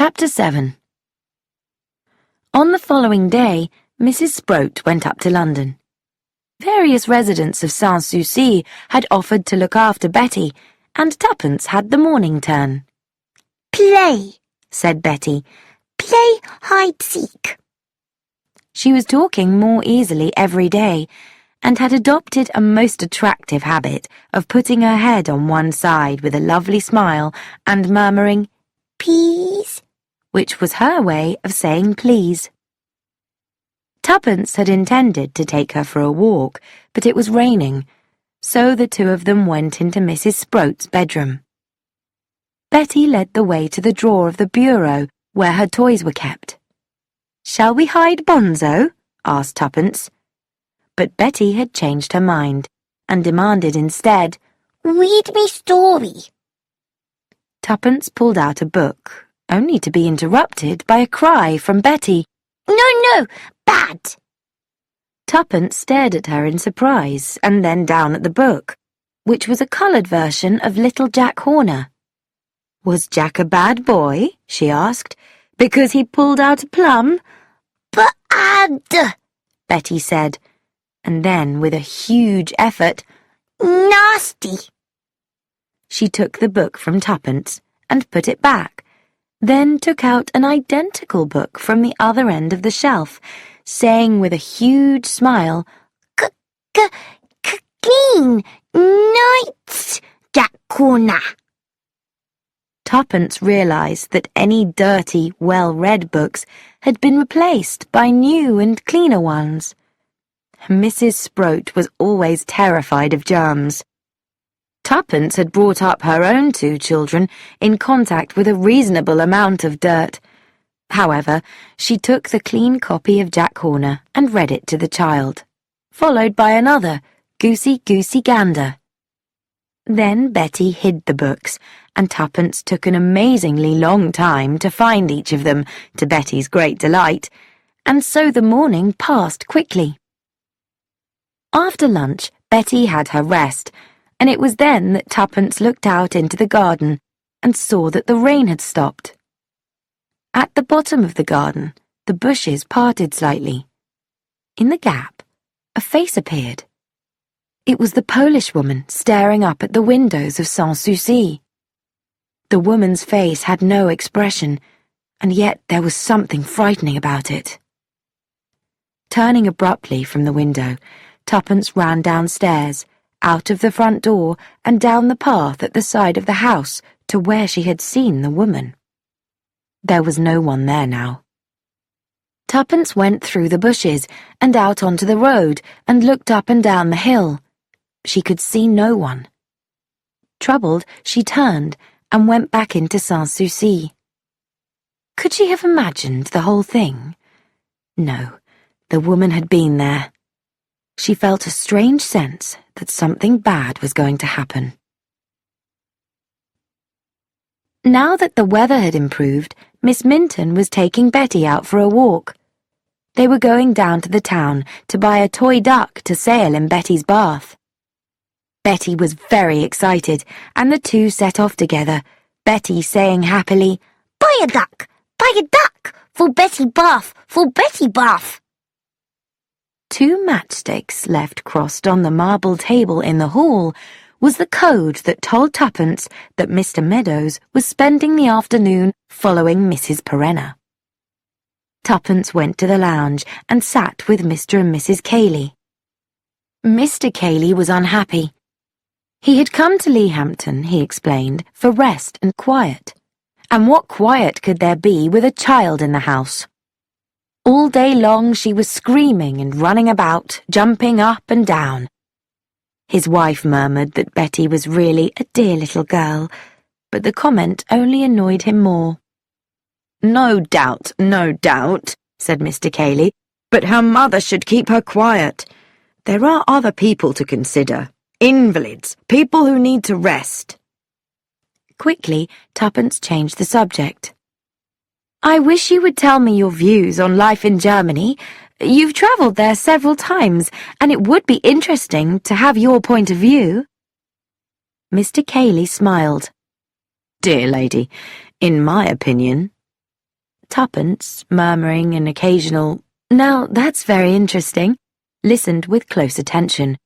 Chapter 7. On the following day, Mrs. Sproat went up to London. Various residents of Sans-Souci had offered to look after Betty, and Tuppence had the morning turn. "Play," said Betty. "Play hide-seek." She was talking more easily every day, and had adopted a most attractive habit of putting her head on one side with a lovely smile and murmuring, "Peas," which was her way of saying please. Tuppence had intended to take her for a walk, but it was raining, so the two of them went into Mrs. Sproat's bedroom. Betty led the way to the drawer of the bureau where her toys were kept. "Shall we hide Bonzo?" asked Tuppence. But Betty had changed her mind, and demanded instead, "Read me story." Tuppence pulled out a book, only to be interrupted by a cry from Betty. No, bad." Tuppence stared at her in surprise, and then down at the book, which was a coloured version of Little Jack Horner. "Was Jack a bad boy?" she asked, "because he pulled out a plum?" "Bad," Betty said, and then, with a huge effort, "Nasty." She took the book from Tuppence and put it back, then took out an identical book from the other end of the shelf, saying with a huge smile, "Clean, nice, Jack Corner." Tuppence realised that any dirty, well-read books had been replaced by new and cleaner ones. Mrs. Sproat was always terrified of germs. Tuppence had brought up her own two children in contact with a reasonable amount of dirt. However, she took the clean copy of Jack Horner and read it to the child, followed by another, Goosey Goosey Gander. Then Betty hid the books, and Tuppence took an amazingly long time to find each of them, to Betty's great delight, and so the morning passed quickly. After lunch, Betty had her rest, and it was then that Tuppence looked out into the garden and saw that the rain had stopped. At the bottom of the garden, the bushes parted slightly. In the gap, a face appeared. It was the Polish woman staring up at the windows of Sans-Souci. The woman's face had no expression, and yet there was something frightening about it. Turning abruptly from the window, Tuppence ran downstairs, out of the front door and down the path at the side of the house to where she had seen the woman. There was no one there now. Tuppence went through the bushes and out onto the road and looked up and down the hill. She could see no one. Troubled, she turned and went back into Sans-Souci. Could she have imagined the whole thing? No, the woman had been there. She felt a strange sense that something bad was going to happen. Now that the weather had improved, Miss Minton was taking Betty out for a walk. They were going down to the town to buy a toy duck to sail in Betty's bath. Betty was very excited, and the two set off together, Betty saying happily, Buy a duck, for Betty bath, for Betty bath." 2 matchsticks left crossed on the marble table in the hall was the code that told Tuppence that Mr. Meadows was spending the afternoon following Mrs. Perenna. Tuppence went to the lounge and sat with Mr. and Mrs. Cayley. Mr. Cayley was unhappy. He had come to Leahampton, he explained, for rest and quiet. And what quiet could there be with a child in the house? All day long she was screaming and running about, jumping up and down. His wife murmured that Betty was really a dear little girl, but the comment only annoyed him more. No doubt, said Mr. Cayley, but her mother should keep her quiet. There are other people to consider. Invalids, people who need to rest. Quickly, Tuppence changed the subject. I wish you would tell me your views on life in Germany. You've travelled there several times, and it would be interesting to have your point of view. Mr. Cayley smiled. Dear lady, in my opinion, Tuppence, murmuring an occasional, "Now that's very interesting," listened with close attention.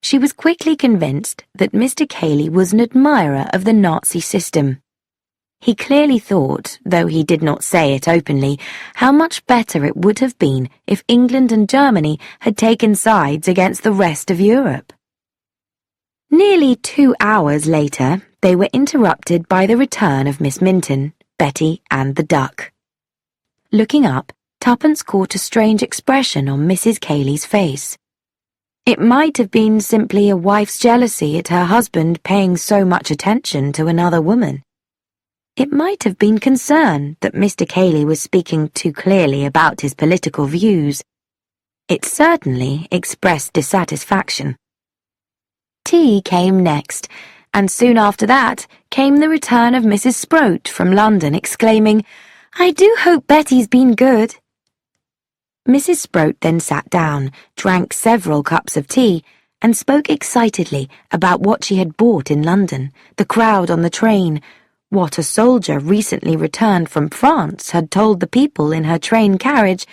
She was quickly convinced that Mr. Cayley was an admirer of the Nazi system. He clearly thought, though he did not say it openly, how much better it would have been if England and Germany had taken sides against the rest of Europe. Nearly 2 hours later, they were interrupted by the return of Miss Minton, Betty, and the duck. Looking up, Tuppence caught a strange expression on Mrs. Cayley's face. It might have been simply a wife's jealousy at her husband paying so much attention to another woman. It might have been concern that Mr. Cayley was speaking too clearly about his political views. It certainly expressed dissatisfaction. Tea came next, and soon after that came the return of Mrs. Sproat from London, exclaiming, "I do hope Betty's been good." Mrs. Sproat then sat down, drank several cups of tea, and spoke excitedly about what she had bought in London, the crowd on the train, what a soldier recently returned from France had told the people in her train carriage,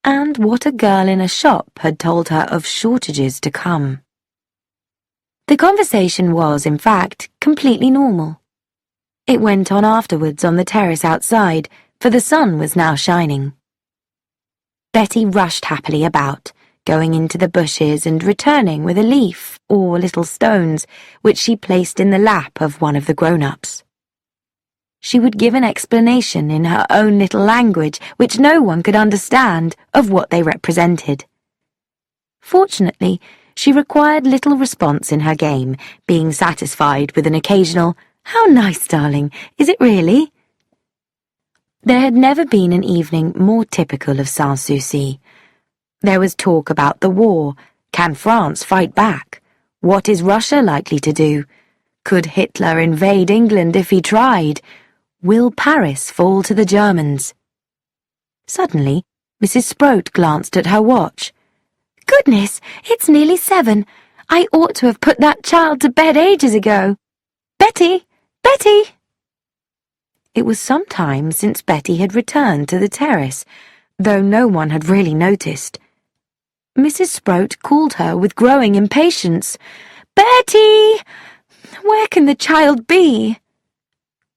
and what a girl in a shop had told her of shortages to come. The conversation was, in fact, completely normal. It went on afterwards on the terrace outside, for the sun was now shining. Betty rushed happily about, going into the bushes and returning with a leaf or little stones, which she placed in the lap of one of the grown-ups. She would give an explanation in her own little language, which no one could understand, of what they represented. Fortunately, she required little response in her game, being satisfied with an occasional, "How nice, darling, is it really?" There had never been an evening more typical of Sans-Souci. There was talk about the war. Can France fight back? What is Russia likely to do? Could Hitler invade England if he tried? Will Paris fall to the Germans? Suddenly, Mrs. Sproat glanced at her watch. "Goodness, it's nearly 7. I ought to have put that child to bed ages ago. Betty! Betty!" It was some time since Betty had returned to the terrace, though no one had really noticed. Mrs. Sproat called her with growing impatience. "Betty! Where can the child be?"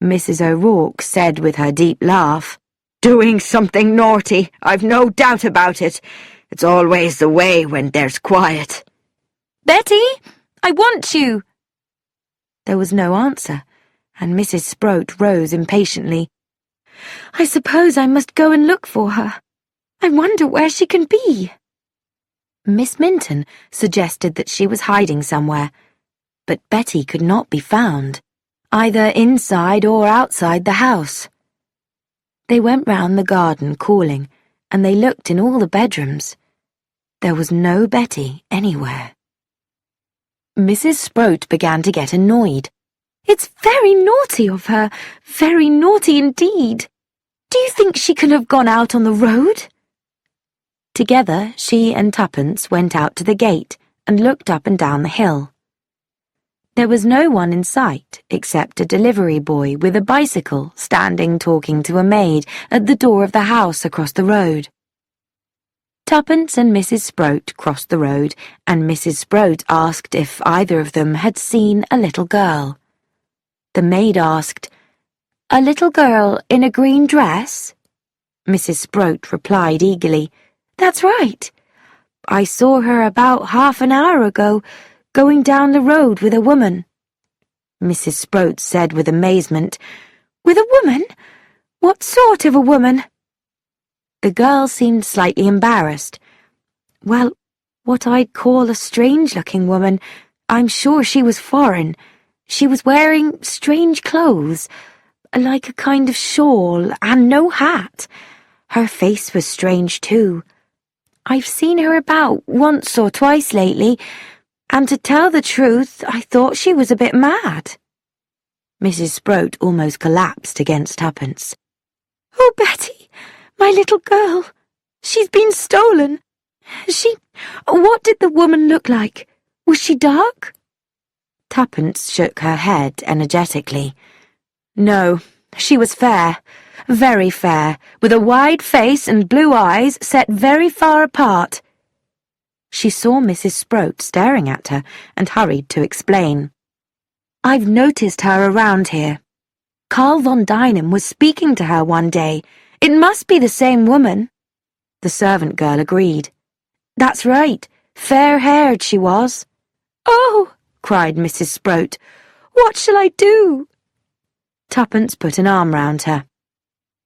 Mrs. O'Rourke said with her deep laugh, "Doing something naughty, I've no doubt about it. It's always the way when there's quiet." "Betty, I want you." There was no answer, and Mrs. Sproat rose impatiently. "I suppose I must go and look for her. I wonder where she can be." Miss Minton suggested that she was hiding somewhere, but Betty could not be found, either inside or outside the house. They went round the garden calling, and they looked in all the bedrooms. There was no Betty anywhere. Mrs. Sproat began to get annoyed. "It's very naughty of her, very naughty indeed. Do you think she can have gone out on the road?" Together, she and Tuppence went out to the gate and looked up and down the hill. There was no one in sight except a delivery boy with a bicycle standing talking to a maid at the door of the house across the road. Tuppence and Mrs. Sproat crossed the road, and Mrs. Sproat asked if either of them had seen a little girl. The maid asked, "A little girl in a green dress?" Mrs. Sproat replied eagerly, "That's right. I saw her about half an hour ago, going down the road with a woman." Mrs. Sproat said with amazement, "With a woman? What sort of a woman?" The girl seemed slightly embarrassed. "Well, what I'd call a strange-looking woman. I'm sure she was foreign. She was wearing strange clothes, like a kind of shawl, and no hat. Her face was strange, too. I've seen her about once or twice lately, and to tell the truth, I thought she was a bit mad." Mrs. Sproat almost collapsed against Tuppence. "Oh, Betty, my little girl, she's been stolen. What did the woman look like? Was she dark?" Tuppence shook her head energetically. "No, she was fair, very fair, with a wide face and blue eyes set very far apart. She saw Mrs. Sproat staring at her and hurried to explain. "I've noticed her around here. Carl von Dynam was speaking to her one day. It must be the same woman." The servant girl agreed. "That's right, fair-haired she was." "Oh," cried Mrs. Sproat, "what shall I do?" Tuppence put an arm round her.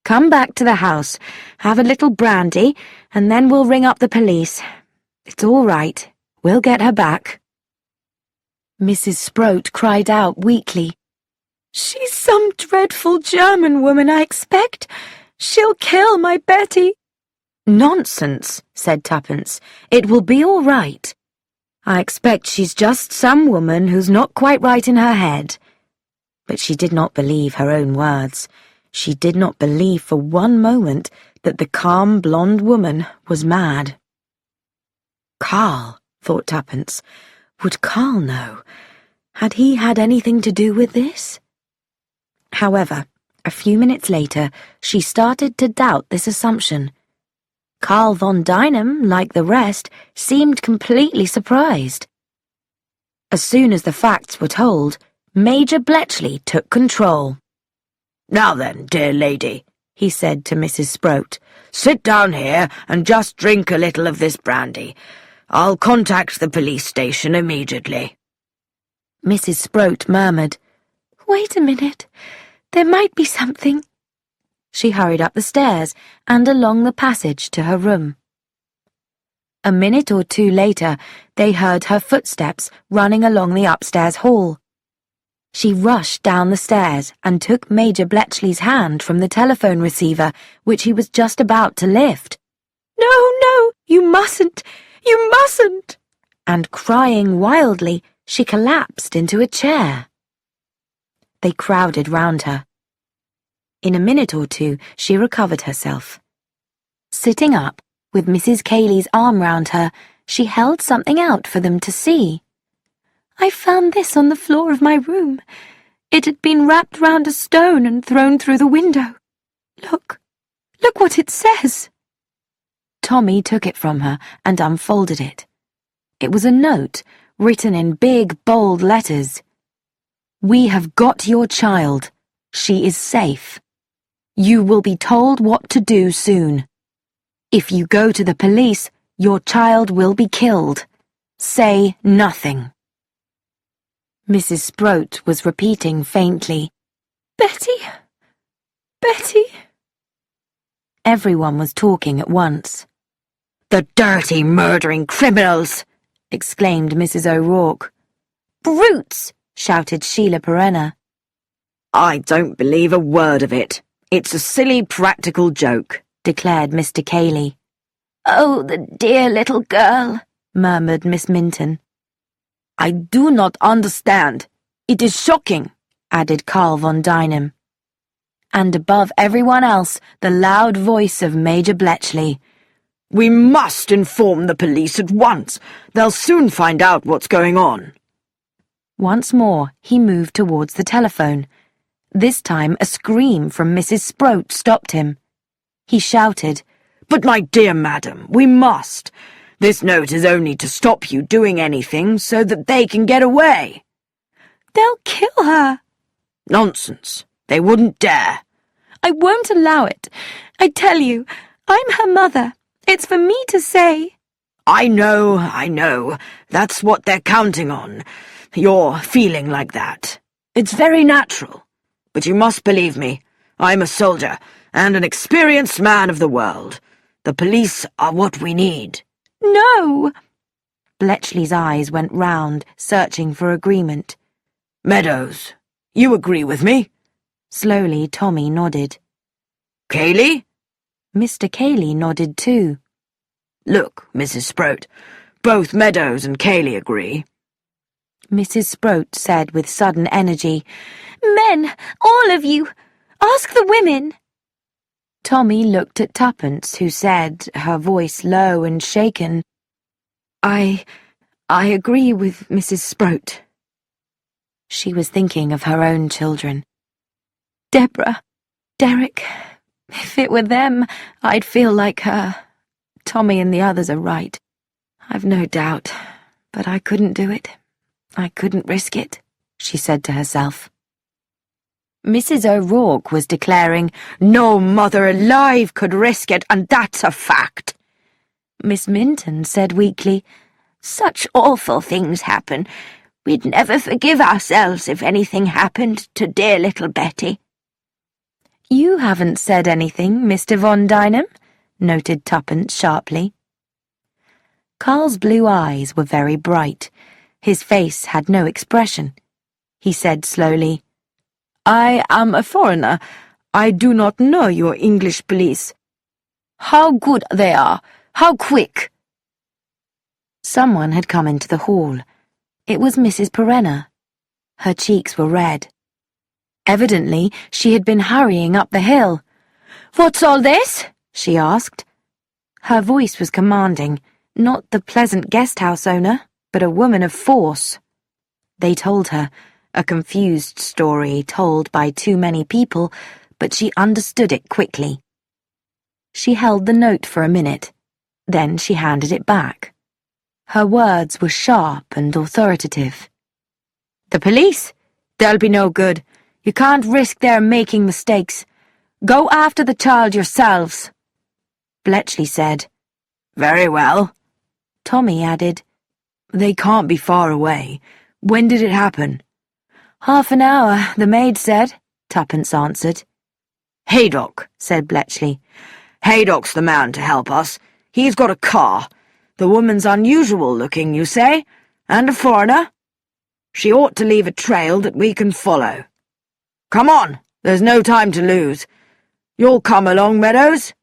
"Come back to the house, have a little brandy, and then we'll ring up the police. It's all right. We'll get her back." Mrs. Sproat cried out weakly. "She's some dreadful German woman, I expect. She'll kill my Betty." "Nonsense," said Tuppence. "It will be all right. I expect she's just some woman who's not quite right in her head." But she did not believe her own words. She did not believe for one moment that the calm blonde woman was mad. Carl, thought Tuppence. Would Carl know? Had he had anything to do with this? However, a few minutes later, she started to doubt this assumption. Carl von Dynam, like the rest, seemed completely surprised. As soon as the facts were told, Major Bletchley took control. "Now then, dear lady," he said to Mrs. Sproat, "sit down here and just drink a little of this brandy. I'll contact the police station immediately." Mrs. Sproat murmured, "Wait a minute. There might be something." She hurried up the stairs and along the passage to her room. A minute or two later, they heard her footsteps running along the upstairs hall. She rushed down the stairs and took Major Bletchley's hand from the telephone receiver, which he was just about to lift. "No, no, you mustn't! You mustn't!" And crying wildly, she collapsed into a chair. They crowded round her. In a minute or two, she recovered herself. Sitting up, with Mrs. Cayley's arm round her, she held something out for them to see. "I found this on the floor of my room. It had been wrapped round a stone and thrown through the window. Look what it says." Tommy took it from her and unfolded it. It was a note, written in big, bold letters. "We have got your child. She is safe. You will be told what to do soon. If you go to the police, your child will be killed. Say nothing." Mrs. Sproat was repeating faintly, "Betty, Betty." Everyone was talking at once. "The dirty, murdering criminals!" exclaimed Mrs. O'Rourke. "Brutes!" shouted Sheila Perenna. "I don't believe a word of it. It's a silly practical joke," declared Mr. Cayley. "Oh, the dear little girl," murmured Miss Minton. "I do not understand. It is shocking," added Carl von Dynam. And above everyone else, the loud voice of Major Bletchley. "We must inform the police at once. They'll soon find out what's going on." Once more, he moved towards the telephone. This time, a scream from Mrs. Sproat stopped him. He shouted, "But my dear madam, we must. This note is only to stop you doing anything so that they can get away." "They'll kill her." "Nonsense. They wouldn't dare." "I won't allow it. I tell you, I'm her mother. It's for me to say." I know. That's what they're counting on. You're feeling like that. It's very natural. But you must believe me. I'm a soldier and an experienced man of the world. The police are what we need." "No!" Bletchley's eyes went round, searching for agreement. "Meadows, you agree with me?" Slowly, Tommy nodded. "Cayley?" Mr. Cayley nodded too. "Look, Mrs. Sproat, both Meadows and Cayley agree." Mrs. Sproat said with sudden energy, "Men, all of you, ask the women." Tommy looked at Tuppence, who said, her voice low and shaken, I agree with Mrs. Sproat." She was thinking of her own children. Deborah, Derek, If it were them, I'd feel like her. Tommy and the others are right. I've no doubt, but I couldn't do it. I couldn't risk it, she said to herself. Mrs. O'Rourke was declaring, "No mother alive could risk it, and that's a fact." Miss Minton said weakly, "Such awful things happen. We'd never forgive ourselves if anything happened to dear little Betty." "You haven't said anything, Mr. Von Dynam," noted Tuppence sharply. Carl's blue eyes were very bright. His face had no expression. He said slowly, "I am a foreigner. I do not know your English police. How good they are! How quick!" Someone had come into the hall. It was Mrs. Perenna. Her cheeks were red. Evidently, she had been hurrying up the hill. "What's all this?" she asked. Her voice was commanding, not the pleasant guest-house owner, but a woman of force. They told her, a confused story told by too many people, but she understood it quickly. She held the note for a minute, then she handed it back. Her words were sharp and authoritative. "The police? They'll be no good. You can't risk their making mistakes. Go after the child yourselves." Bletchley said, "Very well." Tommy added, "They can't be far away. When did it happen?" "Half an hour, the maid said," Tuppence answered. "Haydock," said Bletchley. "Haydock's the man to help us. He's got a car. The woman's unusual looking, you say? And a foreigner? She ought to leave a trail that we can follow. Come on, there's no time to lose. You'll come along, Meadows?"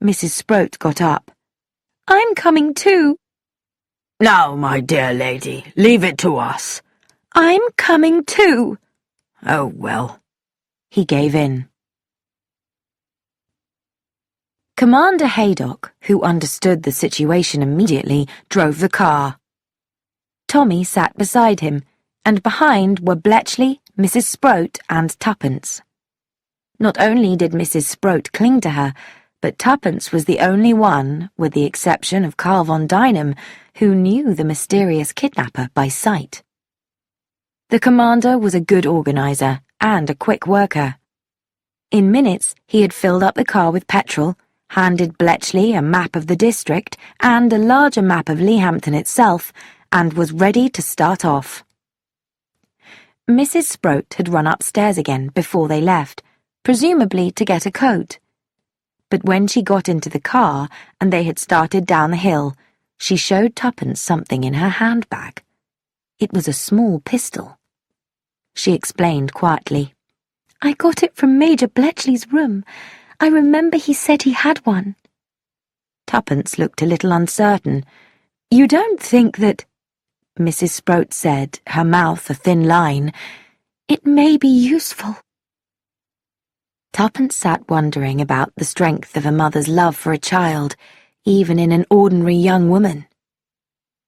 Mrs. Sproat got up. "I'm coming too." "Now, my dear lady, leave it to us." "I'm coming too." "Oh, well." He gave in. Commander Haydock, who understood the situation immediately, drove the car. Tommy sat beside him, and behind were Bletchley, Mrs. Sproat, and Tuppence. Not only did Mrs. Sproat cling to her, but Tuppence was the only one, with the exception of Carl von Dynam, who knew the mysterious kidnapper by sight. The commander was a good organizer and a quick worker. In minutes, he had filled up the car with petrol, handed Bletchley a map of the district and a larger map of Leahampton itself, and was ready to start off. Mrs. Sproat had run upstairs again before they left, presumably to get a coat. But when she got into the car and they had started down the hill, she showed Tuppence something in her handbag. It was a small pistol. She explained quietly, "I got it from Major Bletchley's room. I remember he said he had one." Tuppence looked a little uncertain. "You don't think that—" Mrs. Sproat said, her mouth a thin line, "It may be useful." Tuppence sat wondering about the strength of a mother's love for a child, even in an ordinary young woman.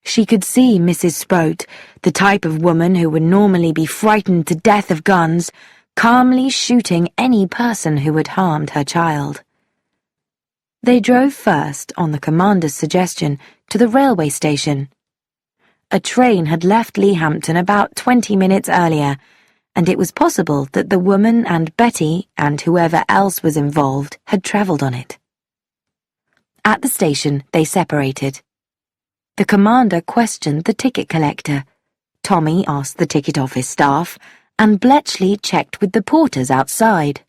She could see Mrs. Sproat, the type of woman who would normally be frightened to death of guns, calmly shooting any person who had harmed her child. They drove first, on the commander's suggestion, to the railway station. A train had left Leahampton about 20 minutes earlier, and it was possible that the woman and Betty and whoever else was involved had travelled on it. At the station, they separated. The commander questioned the ticket collector. Tommy asked the ticket office staff, and Bletchley checked with the porters outside.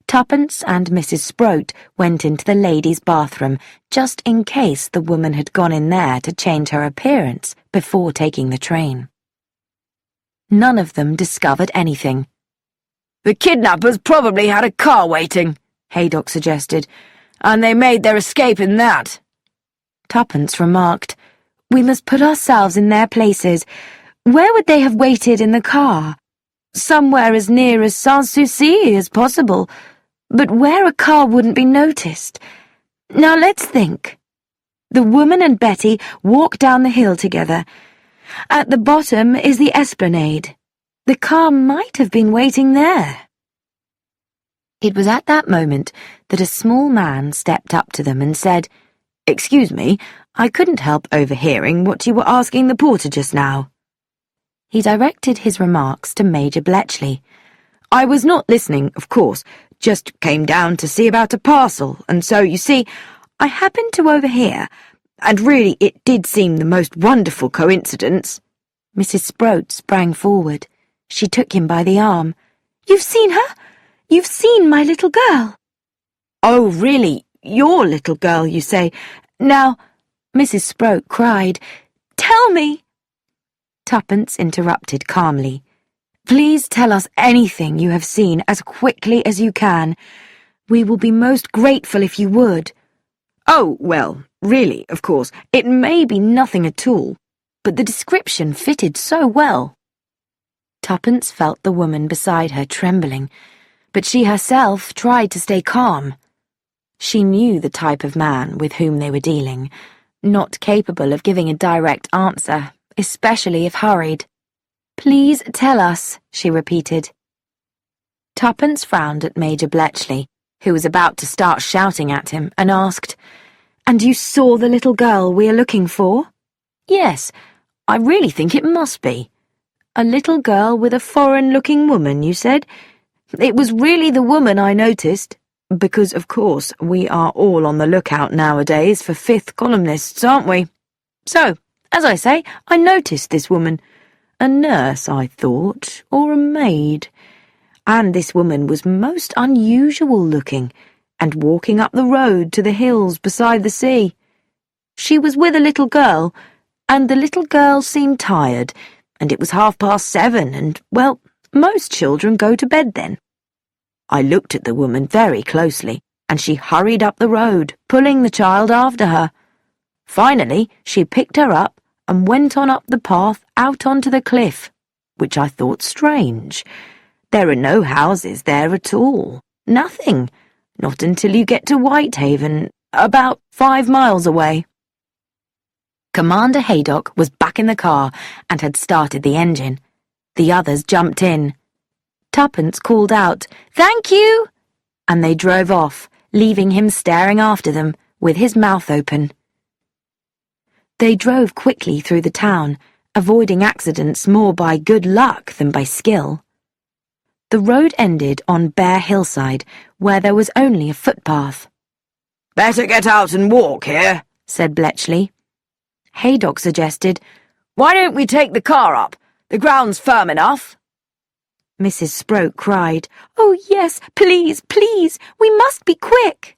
Tuppence and Mrs. Sproat went into the ladies' bathroom just in case the woman had gone in there to change her appearance before taking the train. None of them discovered anything. "The kidnappers probably had a car waiting," Haydock suggested, "and they made their escape in that." Tuppence remarked, "We must put ourselves in their places. Where would they have waited in the car? Somewhere as near as Sans-Souci as possible, but where a car wouldn't be noticed. Now let's think. The woman and Betty walk down the hill together. At the bottom is the esplanade. The car might have been waiting there." It was at that moment that a small man stepped up to them and said, "Excuse me, I couldn't help overhearing what you were asking the porter just now." He directed his remarks to Major Bletchley. "I was not listening, of course, just came down to see about a parcel, and so, you see, I happened to overhear, and really it did seem the most wonderful coincidence." Mrs. Sproat sprang forward. She took him by the arm. "You've seen her? You've seen my little girl?" "Oh, really? Your little girl, you say? Now," Mrs. Sproat cried, "tell me." Tuppence interrupted calmly. "Please tell us anything you have seen as quickly as you can. We will be most grateful if you would." "Oh, well, really, of course, it may be nothing at all, but the description fitted so well." Tuppence felt the woman beside her trembling, but she herself tried to stay calm. She knew the type of man with whom they were dealing, not capable of giving a direct answer, especially if hurried. "Please tell us," she repeated. Tuppence frowned at Major Bletchley, who was about to start shouting at him, and asked, "And you saw the little girl we are looking for?" "Yes, I really think it must be." "A little girl with a foreign-looking woman, you said?" "It was really the woman I noticed, because, of course, we are all on the lookout nowadays for fifth columnists, aren't we? So, as I say, I noticed this woman. A nurse, I thought, or a maid. And this woman was most unusual-looking, and walking up the road to the hills beside the sea. She was with a little girl, and the little girl seemed tired, and it was 7:30, and, well, most children go to bed then. I looked at the woman very closely, and she hurried up the road, pulling the child after her. Finally, she picked her up and went on up the path out onto the cliff, which I thought strange. There are no houses there at all. Nothing. Not until you get to Whitehaven, about 5 miles away." Commander Haydock was back in the car and had started the engine. The others jumped in. Tuppence called out, "Thank you!" and they drove off, leaving him staring after them with his mouth open. They drove quickly through the town, avoiding accidents more by good luck than by skill. The road ended on bare hillside, where there was only a footpath. "Better get out and walk here," said Bletchley. Haydock suggested, "Why don't we take the car up? The ground's firm enough." Mrs. Sproat cried, "Oh, yes, please, please, we must be quick."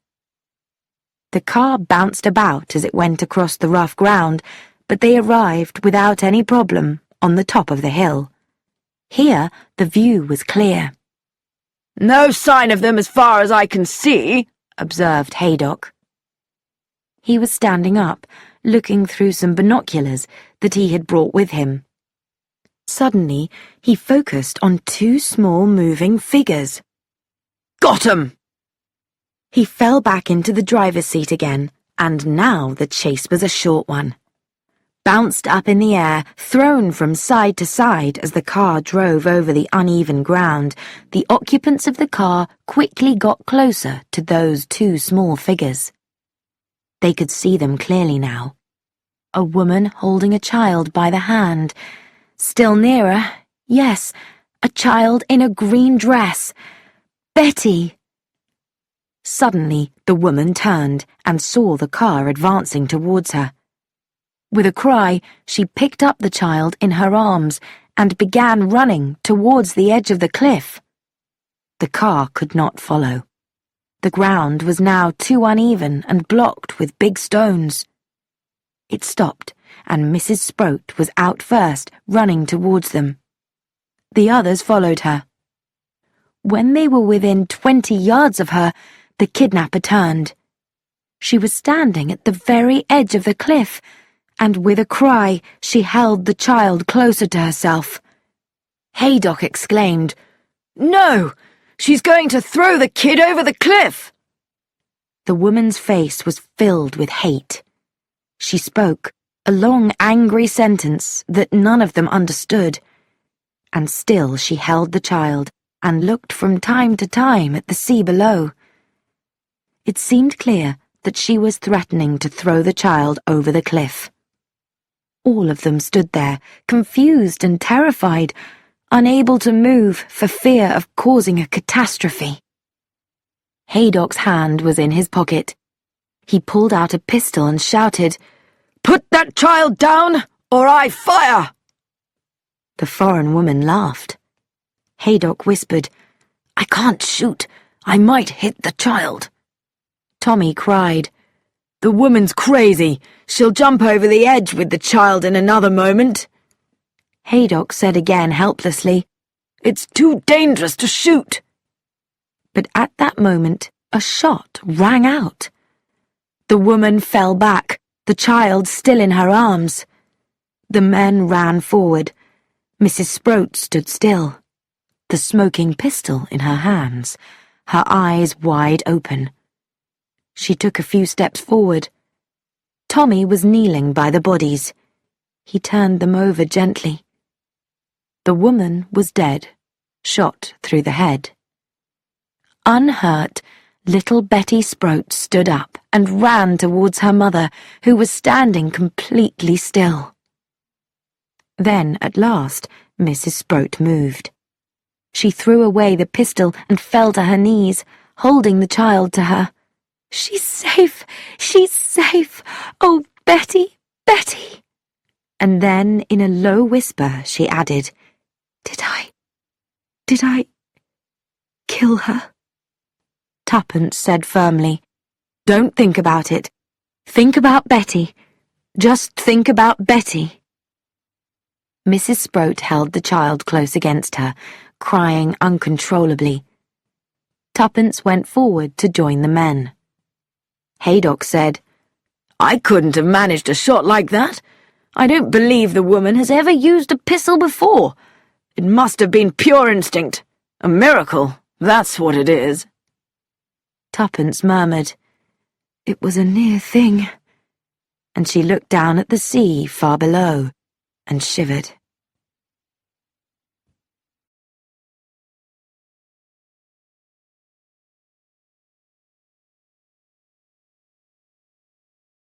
The car bounced about as it went across the rough ground, but they arrived without any problem on the top of the hill. Here the view was clear. "No sign of them as far as I can see," observed Haydock. He was standing up, looking through some binoculars that he had brought with him. Suddenly, he focused on 2 small moving figures. "Got 'em!" He fell back into the driver's seat again, and now the chase was a short one. Bounced up in the air, thrown from side to side as the car drove over the uneven ground, the occupants of the car quickly got closer to those 2 small figures. They could see them clearly now. A woman holding a child by the hand. Still nearer, yes, a child in a green dress. Betty! Suddenly, the woman turned and saw the car advancing towards her. With a cry, she picked up the child in her arms and began running towards the edge of the cliff. The car could not follow. The ground was now too uneven and blocked with big stones. It stopped, and Mrs. Sproat was out first, running towards them. The others followed her. When they were within 20 yards of her, the kidnapper turned. She was standing at the very edge of the cliff, and with a cry, she held the child closer to herself. Haydock exclaimed, "No! She's going to throw the kid over the cliff!" The woman's face was filled with hate. She spoke, a long, angry sentence that none of them understood, and still she held the child, and looked from time to time at the sea below. It seemed clear that she was threatening to throw the child over the cliff. All of them stood there, confused and terrified, unable to move for fear of causing a catastrophe. Haydock's hand was in his pocket. He pulled out a pistol and shouted, "Put that child down, or I fire!" The foreign woman laughed. Haydock whispered, "I can't shoot. I might hit the child." Tommy cried, "The woman's crazy. She'll jump over the edge with the child in another moment." Haydock said again helplessly, "It's too dangerous to shoot." But at that moment, a shot rang out. The woman fell back, the child still in her arms. The men ran forward. Mrs. Sproat stood still, the smoking pistol in her hands, her eyes wide open. She took a few steps forward. Tommy was kneeling by the bodies. He turned them over gently. The woman was dead, shot through the head. Unhurt, little Betty Sproat stood up and ran towards her mother, who was standing completely still. Then, at last, Mrs. Sproat moved. She threw away the pistol and fell to her knees, holding the child to her. "She's safe! She's safe! Oh, Betty, Betty!" And then, in a low whisper, she added, Did I kill her?" Tuppence said firmly, "Don't think about it. Think about Betty. Just think about Betty." Mrs. Sproat held the child close against her, crying uncontrollably. Tuppence went forward to join the men. Haydock said, "I couldn't have managed a shot like that. I don't believe the woman has ever used a pistol before. It must have been pure instinct. A miracle, that's what it is." Tuppence murmured, "It was a near thing," and she looked down at the sea far below and shivered.